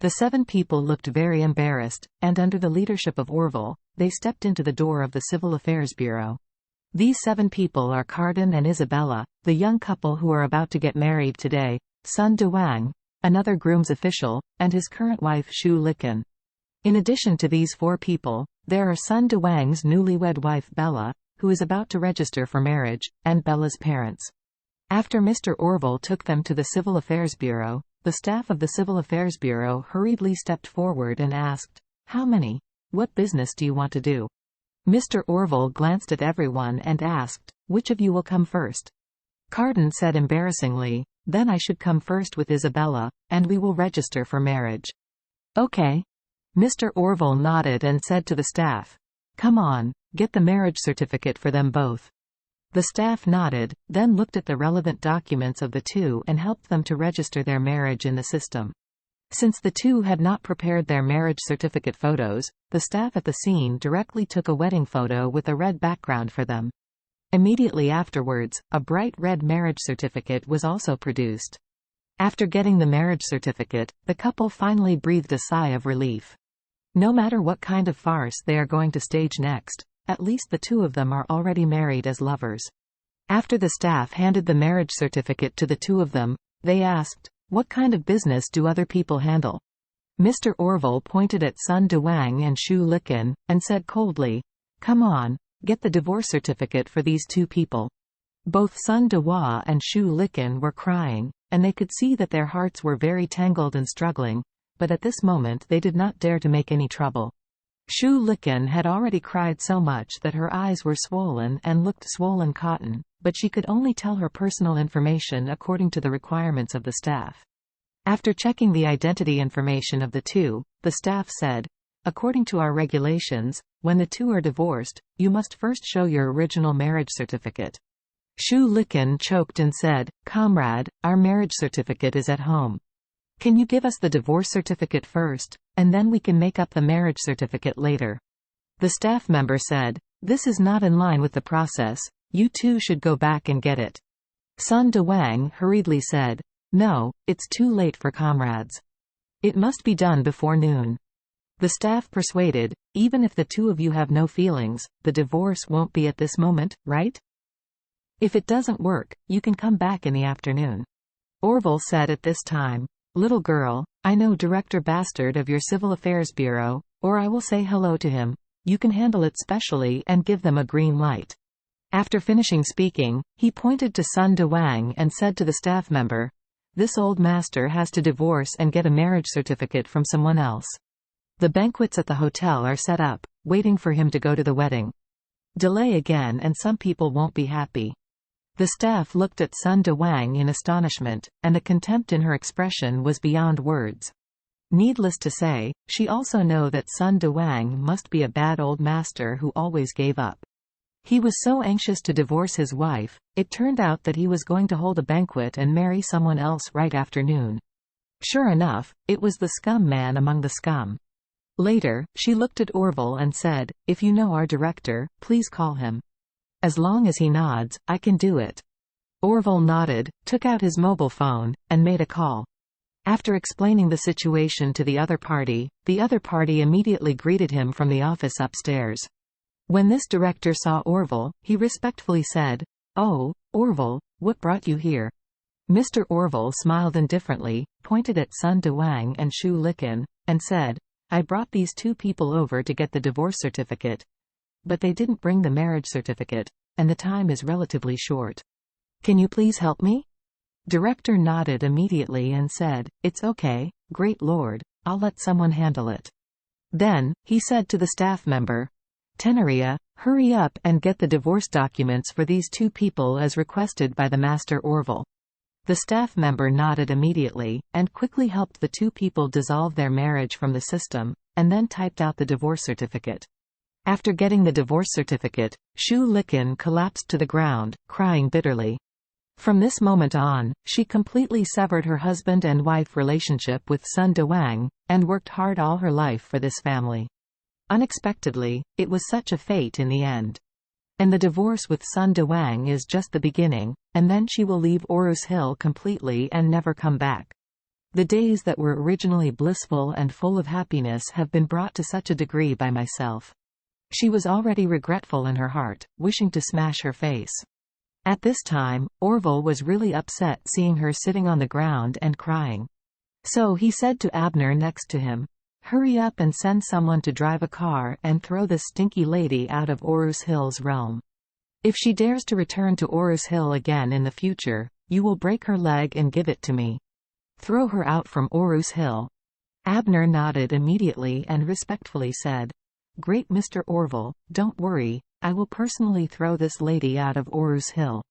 The 7 people looked very embarrassed, and under the leadership of Orville, they stepped into the door of the Civil Affairs Bureau. These 7 people are Carden and Isabella, the young couple who are about to get married today, Sun Dewang, another groom's official, and his current wife Shu Liken. In addition to these 4 people, there are Sun Dewang's newlywed wife Bella, who is about to register for marriage, and Bella's parents. After Mr. Orville took them to the Civil Affairs Bureau, the staff of the Civil Affairs Bureau hurriedly stepped forward and asked, "How many? What business do you want to do?" Mr. Orville glanced at everyone and asked, "Which of you will come first?" Carden said embarrassingly, "Then I should come first with Isabella, and we will register for marriage." "Okay." Mr. Orville nodded and said to the staff, "Come on, get the marriage certificate for them both." The staff nodded, then looked at the relevant documents of the 2 and helped them to register their marriage in the system. Since the 2 had not prepared their marriage certificate photos, the staff at the scene directly took a wedding photo with a red background for them. Immediately afterwards, a bright red marriage certificate was also produced. After getting the marriage certificate, the couple finally breathed a sigh of relief. No matter what kind of farce they are going to stage next, at least the 2 of them are already married as lovers. After the staff handed the marriage certificate to the 2 of them, they asked, "What kind of business do other people handle?" Mr. Orville pointed at Sun Dewang and Shu Liken, and said coldly, "Come on, get the divorce certificate for these 2 people." Both Sun Dewa and Shu Liken were crying, and they could see that their hearts were very tangled and struggling, but at this moment they did not dare to make any trouble. Shu Liken had already cried so much that her eyes were swollen and looked swollen cotton, but she could only tell her personal information according to the requirements of the staff. After checking the identity information of the 2, the staff said, "According to our regulations, when the 2 are divorced, you must first show your original marriage certificate." Shu Liken choked and said, "Comrade, our marriage certificate is at home. Can you give us the divorce certificate first, and then we can make up the marriage certificate later?" The staff member said, "This is not in line with the process, you 2 should go back and get it." Sun Dewang hurriedly said, "No, it's too late for comrades. It must be done before noon." The staff persuaded, "Even if the 2 of you have no feelings, the divorce won't be at this moment, right? If it doesn't work, you can come back in the afternoon." Orville said at this time, "Little girl, I know Director Bastard of your Civil Affairs Bureau, or I will say hello to him. You can handle it specially and give them a green light." After finishing speaking, he pointed to Sun Dewang and said to the staff member, "This old master has to divorce and get a marriage certificate from someone else. The banquets at the hotel are set up, waiting for him to go to the wedding. Delay again and some people won't be happy." The staff looked at Sun Dewang in astonishment, and the contempt in her expression was beyond words. Needless to say, she also knew that Sun Dewang must be a bad old master who always gave up. He was so anxious to divorce his wife, it turned out that he was going to hold a banquet and marry someone else right after noon. Sure enough, it was the scum man among the scum. Later, she looked at Orville and said, "If you know our director, please call him. As long as he nods, I can do it." Orville nodded, took out his mobile phone, and made a call. After explaining the situation to the other party immediately greeted him from the office upstairs. When this director saw Orville, he respectfully said, "Oh, Orville, what brought you here?" Mr. Orville smiled indifferently, pointed at Sun Dewang and Shu Liken, and said, "I brought these 2 people over to get the divorce certificate. But they didn't bring the marriage certificate, and the time is relatively short. Can you please help me?" Director nodded immediately and said, "It's okay, great lord, I'll let someone handle it." Then, he said to the staff member, "Tenaria, hurry up and get the divorce documents for these 2 people as requested by the Master Orville." The staff member nodded immediately, and quickly helped the 2 people dissolve their marriage from the system, and then typed out the divorce certificate. After getting the divorce certificate, Shu Liken collapsed to the ground, crying bitterly. From this moment on, she completely severed her husband and wife relationship with Sun Dewang, and worked hard all her life for this family. Unexpectedly, it was such a fate in the end. And the divorce with Sun Dewang is just the beginning, and then she will leave Orus Hill completely and never come back. The days that were originally blissful and full of happiness have been brought to such a degree by myself. She was already regretful in her heart, wishing to smash her face. At this time, Orville was really upset seeing her sitting on the ground and crying. So he said to Abner next to him, "Hurry up and send someone to drive a car and throw this stinky lady out of Orus Hill's realm. If she dares to return to Orus Hill again in the future, you will break her leg and give it to me. Throw her out from Orus Hill." Abner nodded immediately and respectfully said, "Great Mr. Orville, don't worry, I will personally throw this lady out of Orus Hill."